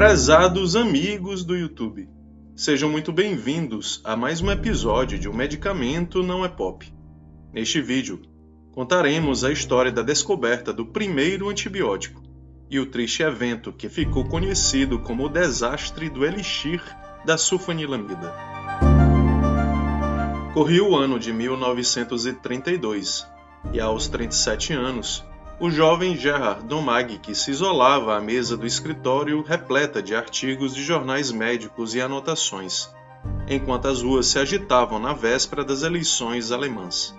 Prezados amigos do YouTube, sejam muito bem-vindos a mais um episódio de Um Medicamento Não é Pop. Neste vídeo, contaremos a história da descoberta do primeiro antibiótico e o triste evento que ficou conhecido como o desastre do elixir da sulfanilamida. Corria o ano de 1932 e, aos 37 anos, o jovem Gerhard Domagk se isolava à mesa do escritório repleta de artigos de jornais médicos e anotações, enquanto as ruas se agitavam na véspera das eleições alemãs.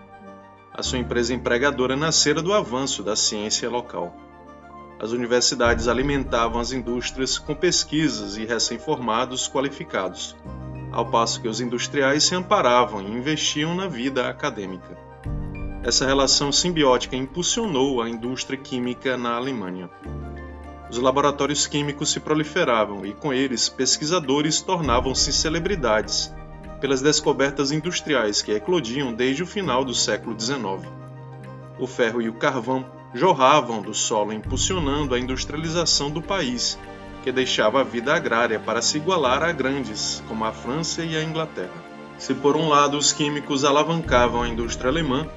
A sua empresa empregadora nascera do avanço da ciência local. As universidades alimentavam as indústrias com pesquisas e recém-formados qualificados, ao passo que os industriais se amparavam e investiam na vida acadêmica. Essa relação simbiótica impulsionou a indústria química na Alemanha. Os laboratórios químicos se proliferavam e, com eles, pesquisadores tornavam-se celebridades pelas descobertas industriais que eclodiam desde o final do século XIX. O ferro e o carvão jorravam do solo, impulsionando a industrialização do país, que deixava a vida agrária para se igualar a grandes, como a França e a Inglaterra. Se por um lado os químicos alavancavam a indústria alemã,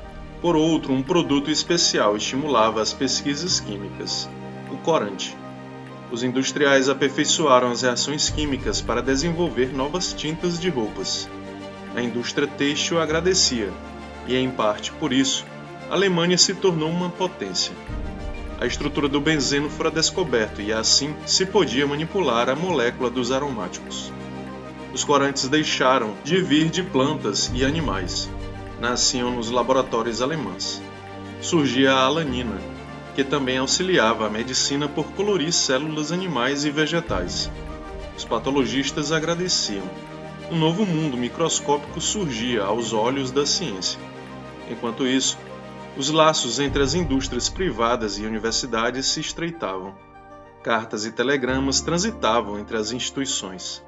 por outro, um produto especial estimulava as pesquisas químicas, o corante. Os industriais aperfeiçoaram as reações químicas para desenvolver novas tintas de roupas. A indústria têxtil agradecia, e em parte por isso, a Alemanha se tornou uma potência. A estrutura do benzeno fora descoberta e assim se podia manipular a molécula dos aromáticos. Os corantes deixaram de vir de plantas e animais. Nasciam nos laboratórios alemães. Surgia a alanina, que também auxiliava a medicina por colorir células animais e vegetais. Os patologistas agradeciam. Um novo mundo microscópico surgia aos olhos da ciência. Enquanto isso, os laços entre as indústrias privadas e universidades se estreitavam. Cartas e telegramas transitavam entre as instituições.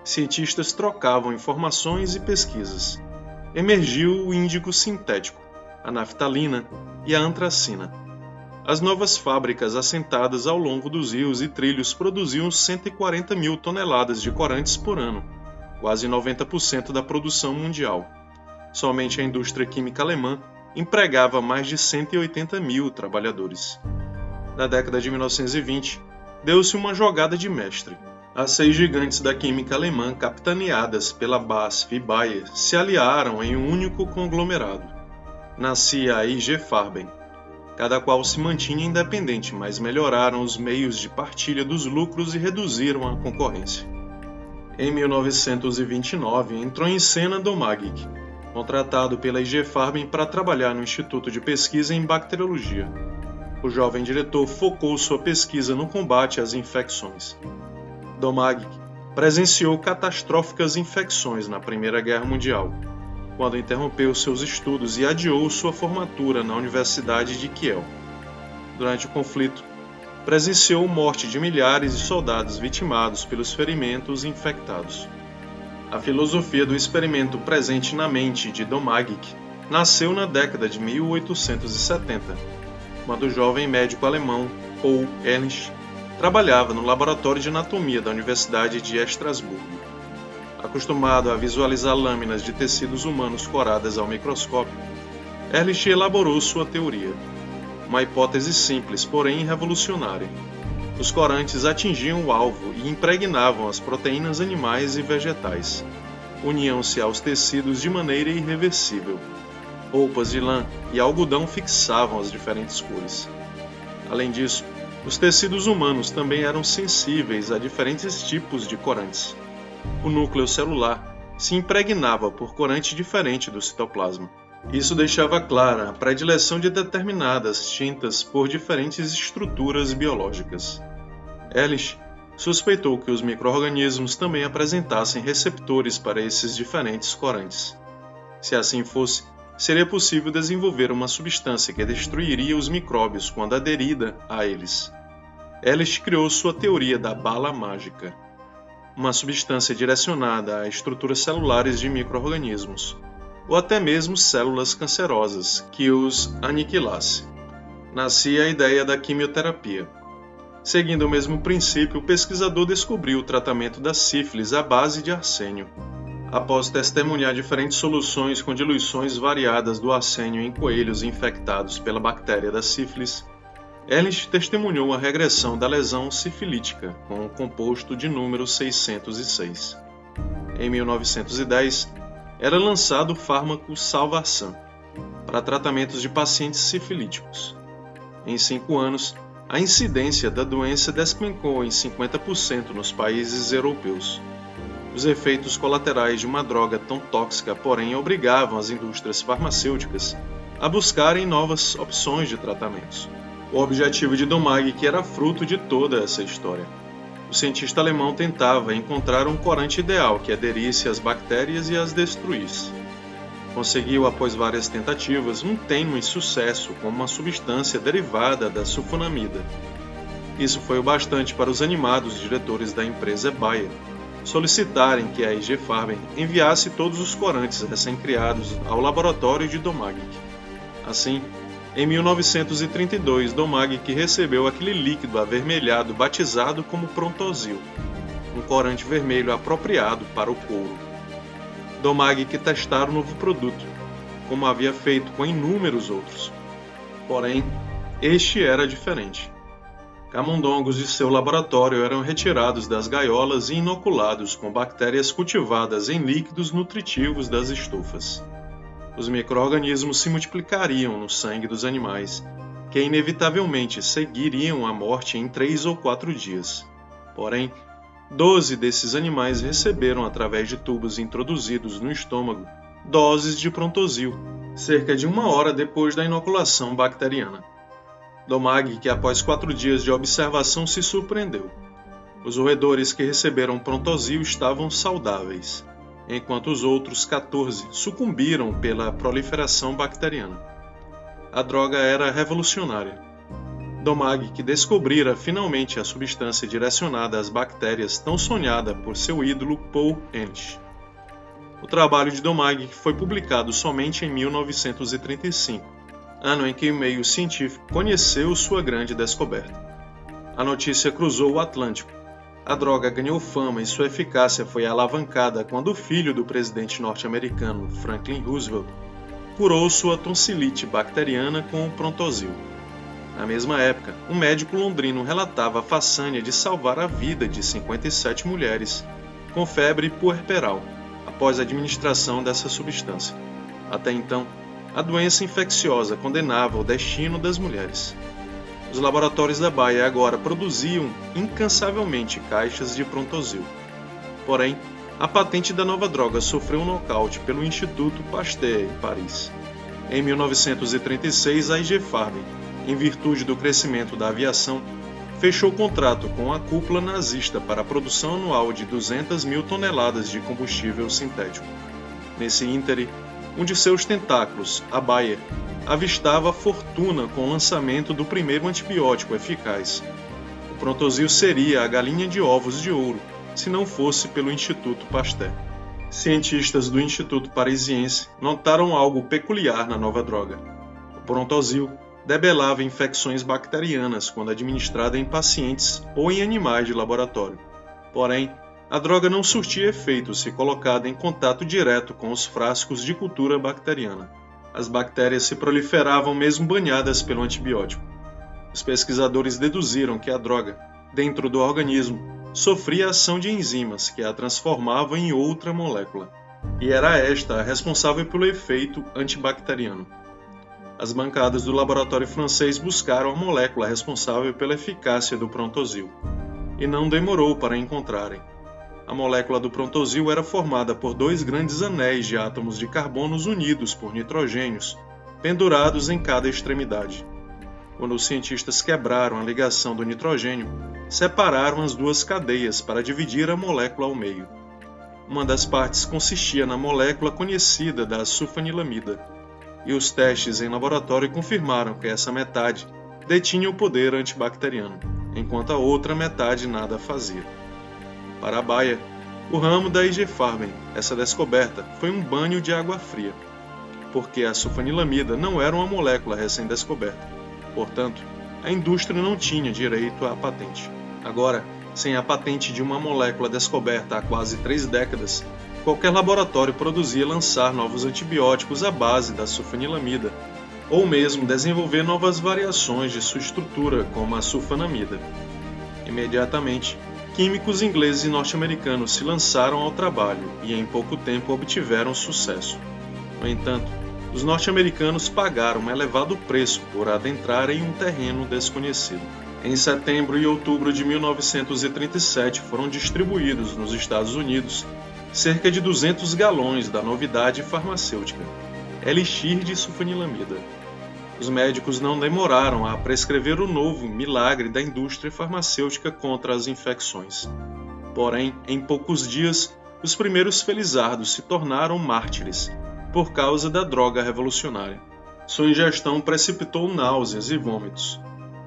Cientistas trocavam informações e pesquisas. Emergiu o índigo sintético, a naftalina e a antracina. As novas fábricas assentadas ao longo dos rios e trilhos produziam 140 mil toneladas de corantes por ano, quase 90% da produção mundial. Somente a indústria química alemã empregava mais de 180 mil trabalhadores. Na década de 1920, deu-se uma jogada de mestre. As 6 gigantes da química alemã, capitaneadas pela BASF e Bayer, se aliaram em um único conglomerado. Nascia a IG Farben. Cada qual se mantinha independente, mas melhoraram os meios de partilha dos lucros e reduziram a concorrência. Em 1929, entrou em cena Domagk, contratado pela IG Farben para trabalhar no Instituto de Pesquisa em Bacteriologia. O jovem diretor focou sua pesquisa no combate às infecções. Domagk presenciou catastróficas infecções na Primeira Guerra Mundial, quando interrompeu seus estudos e adiou sua formatura na Universidade de Kiel. Durante o conflito, presenciou a morte de milhares de soldados vitimados pelos ferimentos infectados. A filosofia do experimento presente na mente de Domagk nasceu na década de 1870, quando o jovem médico alemão Paul Ehrlich trabalhava no laboratório de anatomia da Universidade de Estrasburgo. Acostumado a visualizar lâminas de tecidos humanos coradas ao microscópio, Ehrlich elaborou sua teoria. Uma hipótese simples, porém revolucionária. Os corantes atingiam o alvo e impregnavam as proteínas animais e vegetais. Uniam-se aos tecidos de maneira irreversível. Roupas de lã e algodão fixavam as diferentes cores. Além disso, os tecidos humanos também eram sensíveis a diferentes tipos de corantes. O núcleo celular se impregnava por corante diferente do citoplasma. Isso deixava clara a predileção de determinadas tintas por diferentes estruturas biológicas. Ehrlich suspeitou que os micro-organismos também apresentassem receptores para esses diferentes corantes. Se assim fosse, seria possível desenvolver uma substância que destruiria os micróbios quando aderida a eles. Ehrlich criou sua teoria da bala mágica, uma substância direcionada a estruturas celulares de micro-organismos, ou até mesmo células cancerosas, que os aniquilasse. Nascia a ideia da quimioterapia. Seguindo o mesmo princípio, o pesquisador descobriu o tratamento da sífilis à base de arsênio. Após testemunhar diferentes soluções com diluições variadas do arsênio em coelhos infectados pela bactéria da sífilis, Ehrlich testemunhou a regressão da lesão sifilítica com o composto de número 606. Em 1910, era lançado o fármaco Salvarsan para tratamentos de pacientes sifilíticos. Em 5 anos, a incidência da doença despencou em 50% nos países europeus. Os efeitos colaterais de uma droga tão tóxica, porém, obrigavam as indústrias farmacêuticas a buscarem novas opções de tratamentos. O objetivo de Domagg era fruto de toda essa história. O cientista alemão tentava encontrar um corante ideal que aderisse às bactérias e as destruísse. Conseguiu, após várias tentativas, um tênue sucesso com uma substância derivada da sulfonamida. Isso foi o bastante para os animados diretores da empresa Bayer solicitarem que a IG Farben enviasse todos os corantes recém-criados ao laboratório de Domagg. Assim, em 1932, Domagg recebeu aquele líquido avermelhado batizado como Prontosil, um corante vermelho apropriado para o couro. Domagg testara o novo produto, como havia feito com inúmeros outros. Porém, este era diferente. Camundongos de seu laboratório eram retirados das gaiolas e inoculados com bactérias cultivadas em líquidos nutritivos das estufas. Os micro-organismos se multiplicariam no sangue dos animais, que inevitavelmente seguiriam a morte em 3 ou 4 dias. Porém, 12 desses animais receberam, através de tubos introduzidos no estômago, doses de Prontosil, cerca de 1 hora depois da inoculação bacteriana. Domagg, após 4 dias de observação, se surpreendeu. Os roedores que receberam Prontosil estavam saudáveis, enquanto os outros 14 sucumbiram pela proliferação bacteriana. A droga era revolucionária. Domagg descobrira finalmente a substância direcionada às bactérias tão sonhada por seu ídolo Paul Ehrlich. O trabalho de Domagg foi publicado somente em 1935, ano em que o meio científico conheceu sua grande descoberta. A notícia cruzou o Atlântico. A droga ganhou fama e sua eficácia foi alavancada quando o filho do presidente norte-americano Franklin Roosevelt curou sua tonsilite bacteriana com o Prontosil. Na mesma época, um médico londrino relatava a façanha de salvar a vida de 57 mulheres com febre puerperal após a administração dessa substância. Até então, a doença infecciosa condenava o destino das mulheres. Os laboratórios da Bayer agora produziam incansavelmente caixas de Prontosil. Porém, a patente da nova droga sofreu um nocaute pelo Instituto Pasteur em Paris. Em 1936, a IG Farben, em virtude do crescimento da aviação, fechou contrato com a cúpula nazista para a produção anual de 200 mil toneladas de combustível sintético. Nesse íntere, um de seus tentáculos, a Bayer, avistava fortuna com o lançamento do primeiro antibiótico eficaz. O Prontosil seria a galinha de ovos de ouro, se não fosse pelo Instituto Pasteur. Cientistas do Instituto Parisiense notaram algo peculiar na nova droga. O Prontosil debelava infecções bacterianas quando administrada em pacientes ou em animais de laboratório. Porém, a droga não surtia efeito se colocada em contato direto com os frascos de cultura bacteriana. As bactérias se proliferavam mesmo banhadas pelo antibiótico. Os pesquisadores deduziram que a droga, dentro do organismo, sofria a ação de enzimas que a transformavam em outra molécula, e era esta a responsável pelo efeito antibacteriano. As bancadas do laboratório francês buscaram a molécula responsável pela eficácia do Prontosil, e não demorou para encontrarem. A molécula do Prontosil era formada por 2 grandes anéis de átomos de carbono unidos por nitrogênios, pendurados em cada extremidade. Quando os cientistas quebraram a ligação do nitrogênio, separaram as 2 cadeias para dividir a molécula ao meio. Uma das partes consistia na molécula conhecida da sulfanilamida, e os testes em laboratório confirmaram que essa metade detinha o poder antibacteriano, enquanto a outra metade nada fazia. Para a Bayer, o ramo da IG Farben, essa descoberta foi um banho de água fria, porque a sulfanilamida não era uma molécula recém-descoberta. Portanto, a indústria não tinha direito à patente. Agora, sem a patente de uma molécula descoberta há quase 3 décadas, qualquer laboratório produzia lançar novos antibióticos à base da sulfanilamida, ou mesmo desenvolver novas variações de sua estrutura, como a sulfanamida. Imediatamente, químicos ingleses e norte-americanos se lançaram ao trabalho e em pouco tempo obtiveram sucesso. No entanto, os norte-americanos pagaram um elevado preço por adentrar em um terreno desconhecido. Em setembro e outubro de 1937 foram distribuídos nos Estados Unidos cerca de 200 galões da novidade farmacêutica, elixir de sulfanilamida. Os médicos não demoraram a prescrever o novo milagre da indústria farmacêutica contra as infecções. Porém, em poucos dias, os primeiros felizardos se tornaram mártires por causa da droga revolucionária. Sua ingestão precipitou náuseas e vômitos.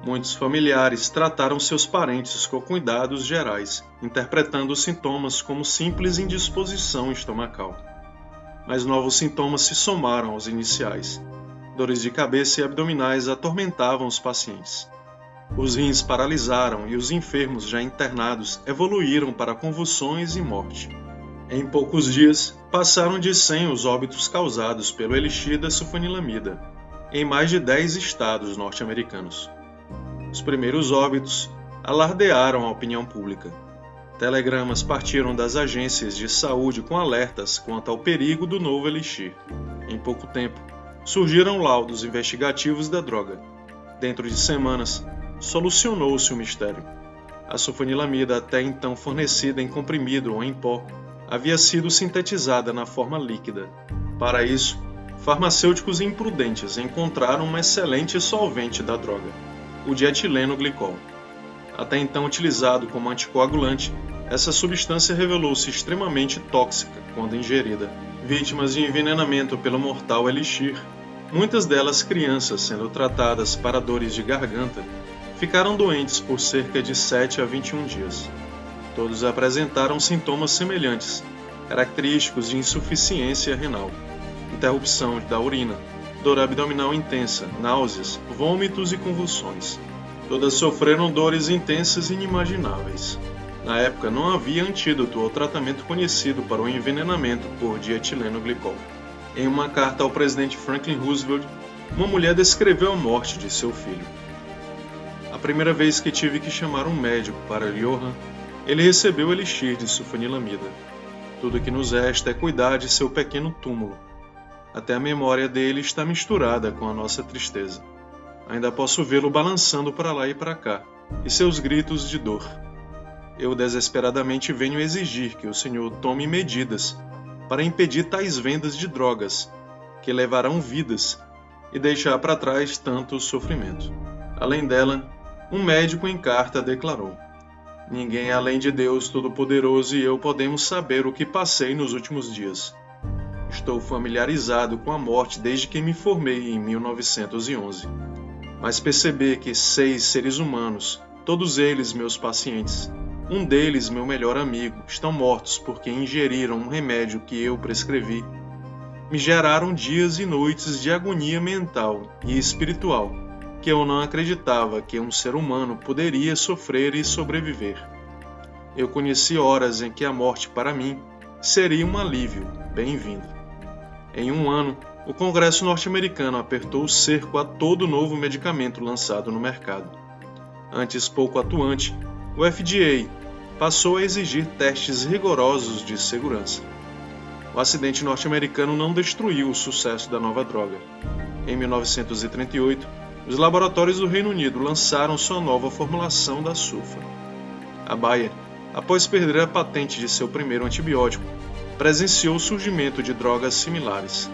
Muitos familiares trataram seus parentes com cuidados gerais, interpretando os sintomas como simples indisposição estomacal. Mas novos sintomas se somaram aos iniciais. Dores de cabeça e abdominais atormentavam os pacientes. Os rins paralisaram e os enfermos já internados evoluíram para convulsões e morte. Em poucos dias, passaram de 100 os óbitos causados pelo elixir da sulfanilamida, em mais de 10 estados norte-americanos. Os primeiros óbitos alardearam a opinião pública. Telegramas partiram das agências de saúde com alertas quanto ao perigo do novo elixir. Em pouco tempo, surgiram laudos investigativos da droga. Dentro de semanas, solucionou-se o mistério. A sulfanilamida, até então fornecida em comprimido ou em pó, havia sido sintetizada na forma líquida. Para isso, farmacêuticos imprudentes encontraram um excelente solvente da droga, o dietileno glicol. Até então utilizado como anticoagulante, essa substância revelou-se extremamente tóxica quando ingerida. Vítimas de envenenamento pelo mortal elixir, muitas delas crianças sendo tratadas para dores de garganta, ficaram doentes por cerca de 7 a 21 dias. Todos apresentaram sintomas semelhantes, característicos de insuficiência renal, interrupção da urina, dor abdominal intensa, náuseas, vômitos e convulsões. Todas sofreram dores intensas e inimagináveis. Na época não havia antídoto ou tratamento conhecido para o envenenamento por dietileno glicol. Em uma carta ao presidente Franklin Roosevelt, uma mulher descreveu a morte de seu filho. A primeira vez que tive que chamar um médico para Johann, ele recebeu o elixir de sulfanilamida. Tudo que nos resta é cuidar de seu pequeno túmulo. Até a memória dele está misturada com a nossa tristeza. Ainda posso vê-lo balançando para lá e para cá, e seus gritos de dor. Eu desesperadamente venho exigir que o Senhor tome medidas para impedir tais vendas de drogas, que levarão vidas, e deixar para trás tanto sofrimento. Além dela, um médico em carta declarou: ninguém além de Deus Todo-Poderoso e eu podemos saber o que passei nos últimos dias. Estou familiarizado com a morte desde que me formei em 1911. Mas perceber que 6 seres humanos, todos eles meus pacientes, um deles meu melhor amigo, estão mortos porque ingeriram um remédio que eu prescrevi, me geraram dias e noites de agonia mental e espiritual, que eu não acreditava que um ser humano poderia sofrer e sobreviver. Eu conheci horas em que a morte para mim seria um alívio bem-vindo. Em um ano, o Congresso norte-americano apertou o cerco a todo novo medicamento lançado no mercado. Antes pouco atuante, o FDA passou a exigir testes rigorosos de segurança. O acidente norte-americano não destruiu o sucesso da nova droga. Em 1938, os laboratórios do Reino Unido lançaram sua nova formulação da sulfa. A Bayer, após perder a patente de seu primeiro antibiótico, presenciou o surgimento de drogas similares.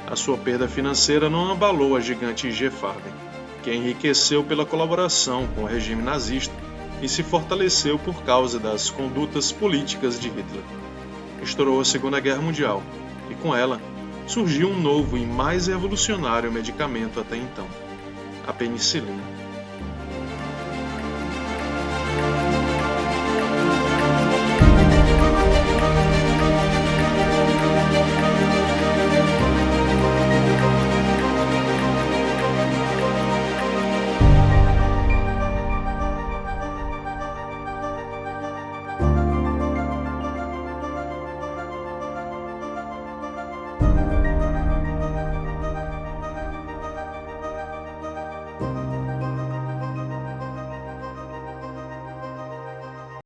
A sua perda financeira não abalou a gigante IG Farben, que enriqueceu pela colaboração com o regime nazista e se fortaleceu por causa das condutas políticas de Hitler. Estourou a Segunda Guerra Mundial, e com ela surgiu um novo e mais revolucionário medicamento até então: a penicilina.